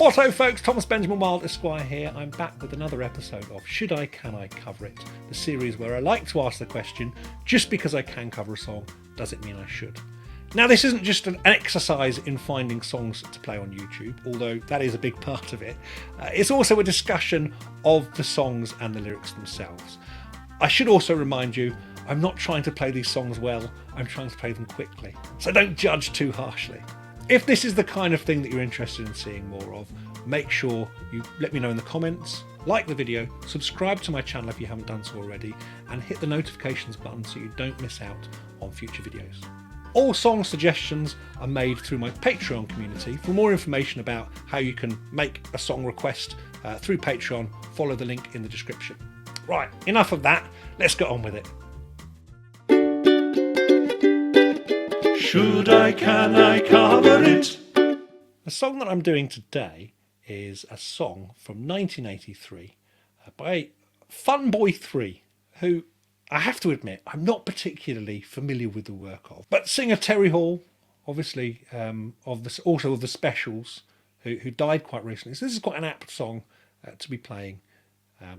Otto folks, Thomas Benjamin Wilde Esquire here. I'm back with another episode of Should I, Can I Cover It? The series where I like to ask the question, just because I can cover a song, does it mean I should? Now this isn't just an exercise in finding songs to play on YouTube, although that is a big part of it. It's also a discussion of the songs and the lyrics themselves. I should also remind you, I'm not trying to play these songs well, I'm trying to play them quickly. So don't judge too harshly. If this is the kind of thing that you're interested in seeing more of, make sure you let me know in the comments, like the video, subscribe to my channel if you haven't done so already, and hit the notifications button so you don't miss out on future videos. All song suggestions are made through my Patreon community. For more information about how you can make a song request through Patreon, follow the link in the description. Right, enough of that, let's get on with it. Should I, can I cover it? The song that I'm doing today is a song from 1983 by Funboy 3, who I have to admit I'm not particularly familiar with the work of. But singer Terry Hall, obviously also of the Specials, who died quite recently. So this is quite an apt song to be playing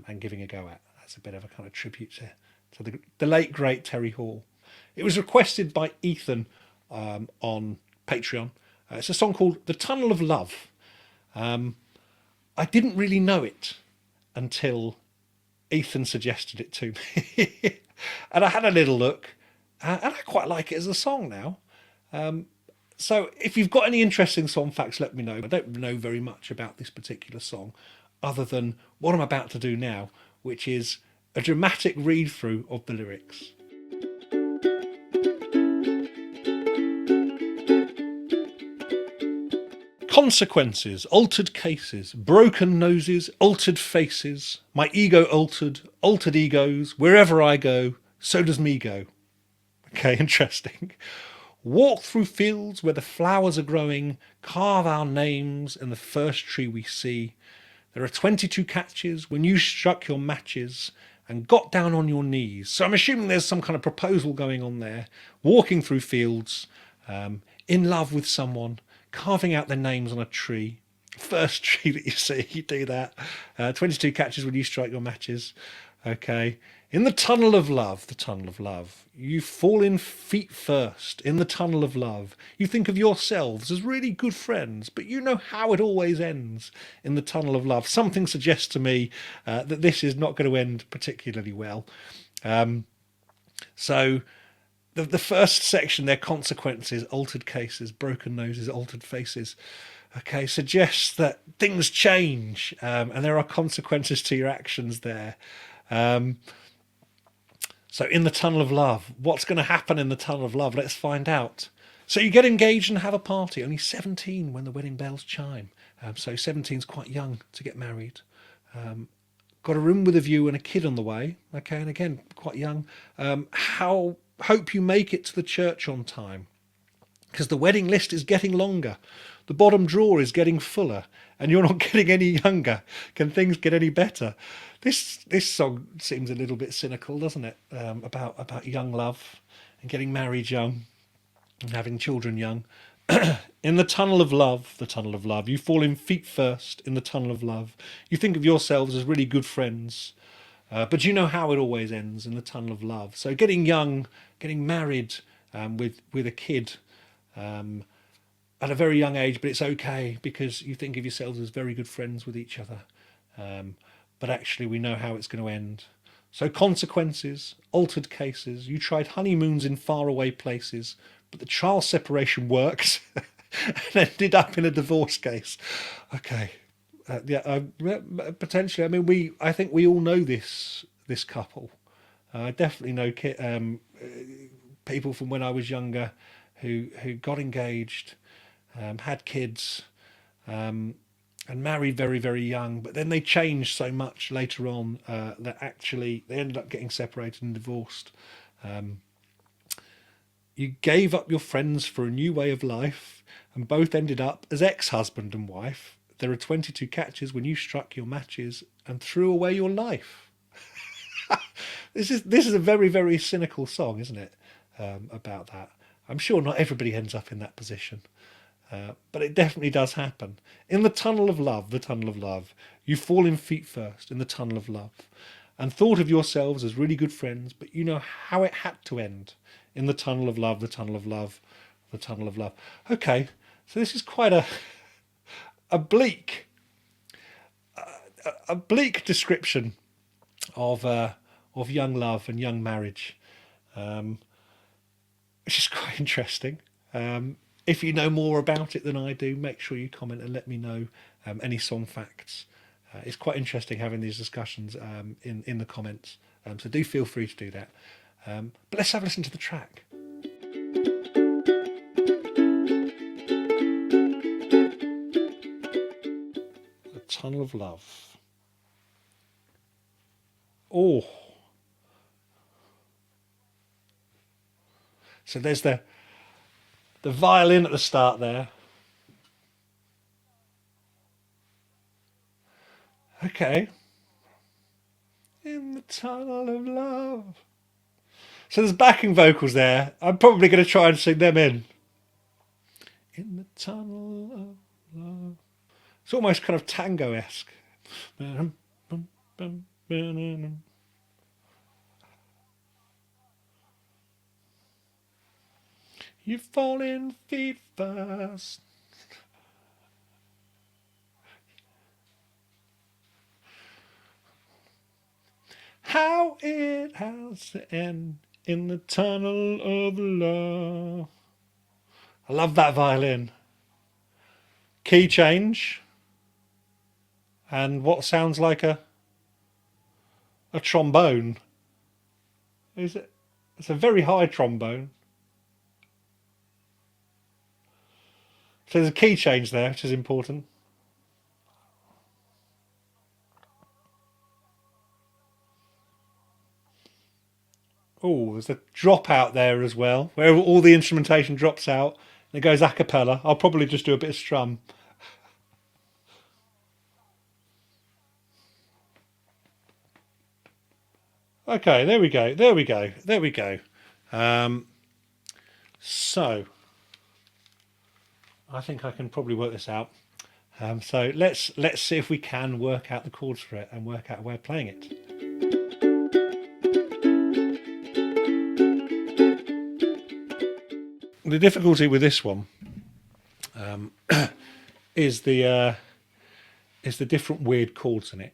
and giving a go at. That's a bit of a kind of tribute to the late great Terry Hall. It was requested by Ethan on Patreon. It's a song called The Tunnel of Love. I didn't really know it until Ethan suggested it to me. And I had a little look and I quite like it as a song now. So if you've got any interesting song facts, let me know. I don't know very much about this particular song other than what I'm about to do now, which is a dramatic read through of the lyrics. Consequences, altered cases, broken noses, altered faces, my ego altered, altered egos, wherever I go, so does me go. Okay, interesting. Walk through fields where the flowers are growing, carve our names in the first tree we see. There are 22 catches when you struck your matches and got down on your knees. So I'm assuming there's some kind of proposal going on there. Walking through fields, in love with someone, carving out their names on a tree. First tree that you see, you do that. 22 catches when you strike your matches. Okay. In the tunnel of love, the tunnel of love, you fall in feet first. In the tunnel of love, you think of yourselves as really good friends, but you know how it always ends in the tunnel of love. Something suggests to me that this is not going to end particularly well. So the first section, their consequences, altered cases, broken noses, altered faces, okay, suggests that things change and there are consequences to your actions there. So in the tunnel of love, what's going to happen in the tunnel of love? Let's find out. So you get engaged and have a party, only 17 when the wedding bells chime. So 17 is quite young to get married. Got a room with a view and a kid on the way. Okay, and again, quite young. Hope you make it to the church on time, because the wedding list is getting longer. The bottom drawer is getting fuller and you're not getting any younger. Can things get any better? This song seems a little bit cynical, doesn't it? About young love and getting married young and having children young. In the tunnel of love, you fall in feet first in the tunnel of love. You think of yourselves as really good friends. But you know how it always ends in the tunnel of love. So getting young, getting married with a kid at a very young age, but it's okay because you think of yourselves as very good friends with each other. But actually we know how it's going to end. So consequences, altered cases. You tried honeymoons in faraway places, but the trial separation worked and ended up in a divorce case. Okay. Potentially. I mean, I think we all know this couple. I definitely know people from when I was younger who got engaged, had kids, and married very, very young. But then they changed so much later on that actually they ended up getting separated and divorced. You gave up your friends for a new way of life, and both ended up as ex-husband and wife. There are 22 catches when you struck your matches and threw away your life. This is a very, very cynical song, isn't it? About that. I'm sure not everybody ends up in that position. But it definitely does happen. In the tunnel of love, you fall in feet first in the tunnel of love, and thought of yourselves as really good friends, but you know how it had to end in the tunnel of love, the tunnel of love, the tunnel of love. Okay, so this is quite a bleak, a bleak description of young love and young marriage, which is quite interesting. If you know more about it than I do, make sure you comment and let me know any song facts. It's quite interesting having these discussions in the comments. So do feel free to do that. But let's have a listen to the track. The Tunnel of Love. Oh. So there's the violin at the start there. Okay. In the tunnel of love. So there's backing vocals there. I'm probably going to try and sing them in. In the tunnel of love. It's almost kind of tango-esque. You fall in feet first. How it has to end in the tunnel of love. I love that violin. Key change. And what sounds like a trombone. Is it? It's a very high trombone. So there's a key change there, which is important. Oh, there's a drop out there as well, where all the instrumentation drops out and it goes a cappella. I'll probably just do a bit of strum. Okay, there we go. There we go. There we go. So I think I can probably work this out. So let's see if we can work out the chords for it and work out a way of playing it. The difficulty with this one is the different weird chords in it.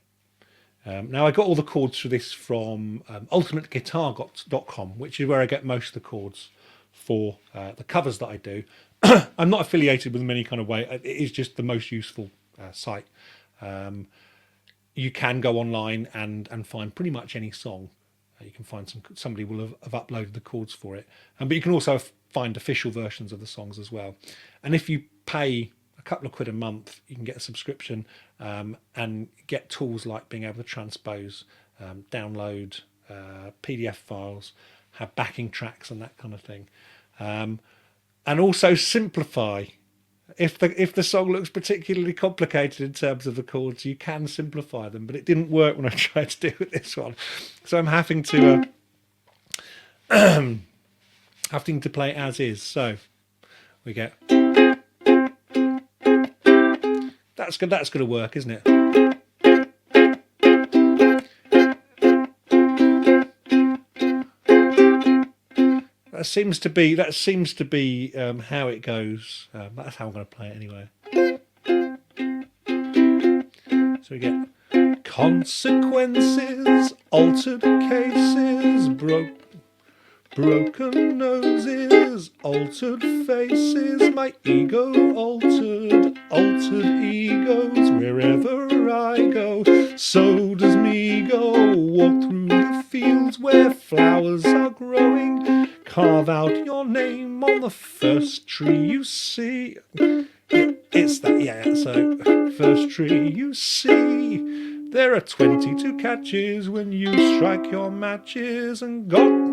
Now I got all the chords for this from ultimateguitar.com, which is where I get most of the chords for the covers that I do. I'm not affiliated with them in any kind of way. It is just the most useful site. You can go online and find pretty much any song. You can find somebody will have uploaded the chords for it, but you can also find official versions of the songs as well. And if you pay a couple of quid a month, you can get a subscription and get tools like being able to transpose, download PDF files, have backing tracks and that kind of thing, and also simplify. If the song looks particularly complicated in terms of the chords, you can simplify them. But it didn't work when I tried to do it this one, so I'm having to play as is. So we get that's good. That's going to work, isn't it? That seems to be how it goes. That's how I'm going to play it anyway. So we get consequences, altered cases, broken noses, altered faces, my ego altered egos wherever I go. So does me go. Walk through the fields where flowers are growing. Carve out your name on the first tree you see. It's that, yeah. So first tree you see. There are 22 catches when you strike your matches and got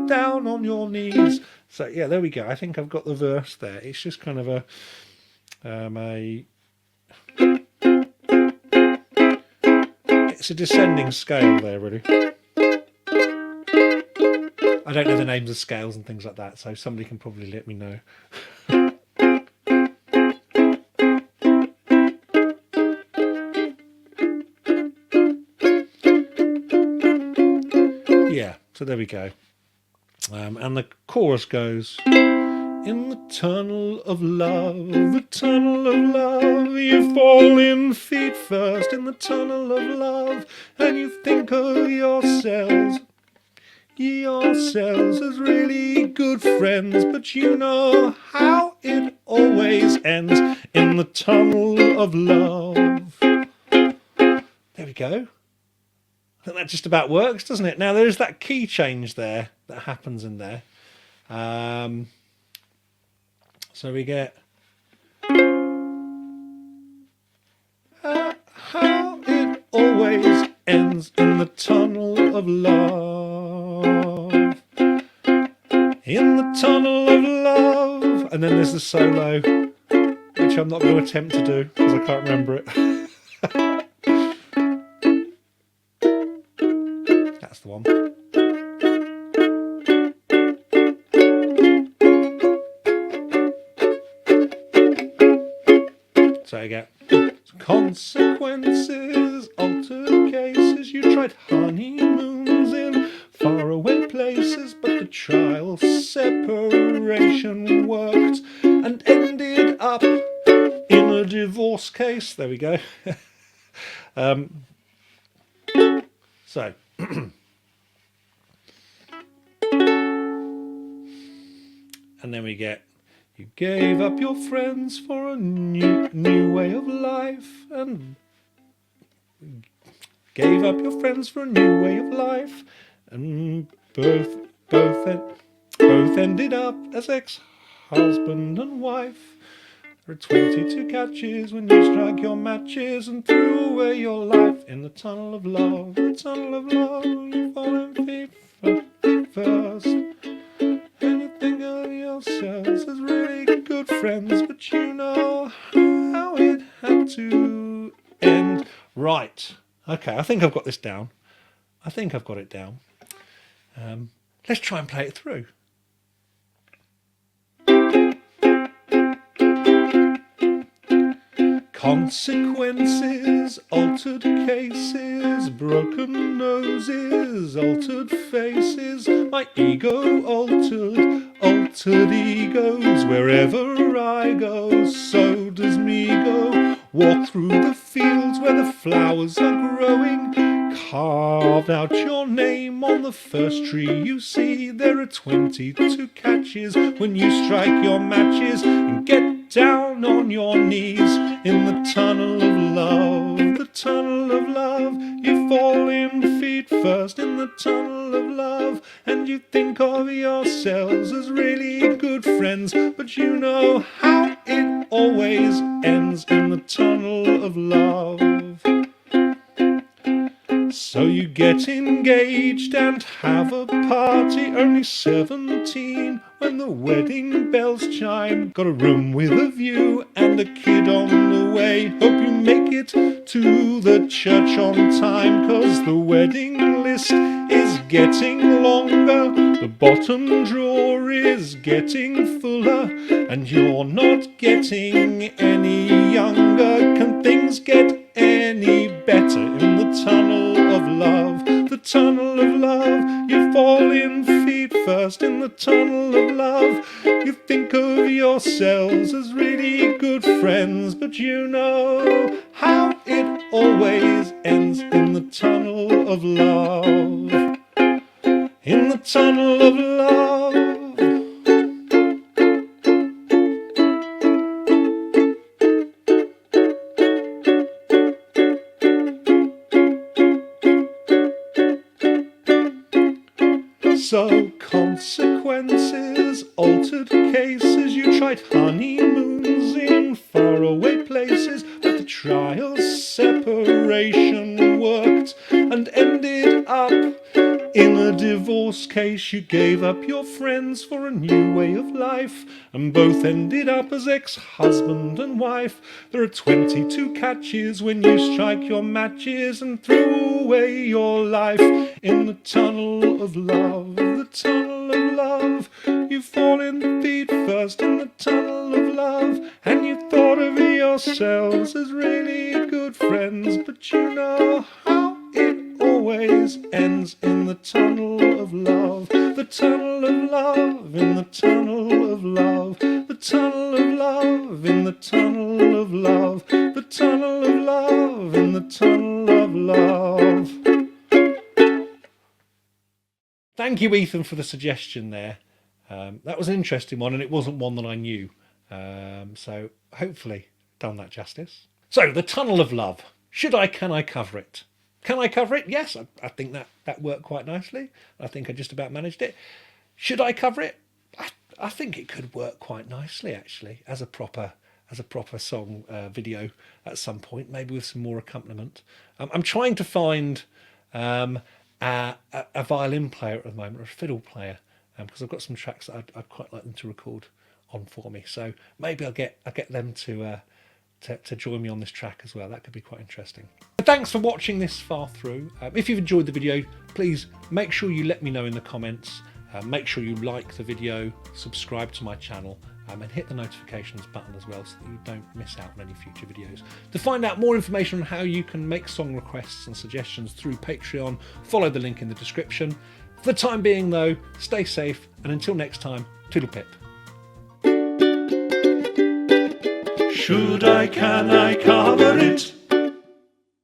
down on your knees. So yeah, there we go. I think I've got the verse there. It's just kind of it's a descending scale there, really. I don't know the names of scales and things like that, so somebody can probably let me know. So there we go. And the chorus goes, in the tunnel of love, the tunnel of love, you fall in feet first in the tunnel of love, and you think of yourselves as really good friends, but you know how it always ends in the tunnel of love. There we go. I think that just about works, doesn't it? Now there's that key change there that happens in there. So we get how it always ends in the tunnel of love. In the tunnel of love. And then there's the solo, which I'm not going to attempt to do because I can't remember it. That's the one. So you get consequences, altered cases. You tried honeymoons in faraway places, but the trial separation worked and ended up in a divorce case. There we go. So and then we get, you gave up your friends for a new way of life, and gave up your friends for a new way of life, and both ended up as ex-husband and wife. There are 22 catches when you strike your matches and threw away your life in the tunnel of love. The tunnel of love, you fall in feet first, and you think of yourselves as really good friends, but you know how it had to end. Right. Okay, I think I've got this down. I think I've got it down. Let's try and play it through. Consequences, altered cases, broken noses, altered faces, my ego altered egos. Wherever I go, so does me go. Walk through the fields where the flowers are growing. Carved out your name on the first tree you see. There are 22 catches when you strike your matches and get down on your knees in the tunnel of love. The tunnel of love, you fall in feet first in the tunnel of love, and you think of yourselves as really good friends, but you know how it always ends in the tunnel of love. So you get engaged and have a party, only 17 when the wedding bells chime. Got a room with a view and a kid on the way. Hope you make it to the church on time, 'cause the wedding list is getting longer, the bottom drawer is getting fuller, and you're not getting any younger. Can things get any better in the tunnel of love? The tunnel of love, you fall in feet first in the tunnel of love. You think of yourselves as really good friends, but you know how it always ends in the tunnel of love. In the tunnel of love. So consequences, altered cases, you tried honeymoons in faraway places, but the trial separation worked and ended up in a divorce case. You gave up your friends for a new way of life, and both ended up as ex-husband and wife. There are 22 catches when you strike your matches and threw away your life in the tunnel of love. The tunnel of love, you fall in feet first in the tunnel of love, and you thought of yourselves as really good friends, but you know how it always ends in the tunnel of love, the tunnel of love, in the tunnel of love, the tunnel of love, in the tunnel of love, the tunnel of love, in the tunnel of love. Thank you, Ethan, for the suggestion there. That was an interesting one, and it wasn't one that I knew. So hopefully done that justice. So the tunnel of love. Should I, can I cover it? Can I cover it? Yes, I think that worked quite nicely. I think I just about managed it. Should I cover it? I think it could work quite nicely, actually, as a proper song video at some point, maybe with some more accompaniment. I'm trying to find a violin player at the moment, or a fiddle player, because I've got some tracks that I'd quite like them to record on for me. So maybe I'll get them to join me on this track as well. That could be quite interesting. Thanks for watching this far through. If you've enjoyed the video, please make sure you let me know in the comments. Make sure you like the video, subscribe to my channel, and hit the notifications button as well so that you don't miss out on any future videos. To find out more information on how you can make song requests and suggestions through Patreon, follow the link in the description. For the time being though, stay safe, and until next time, toodle pip. Should I, can I cover it?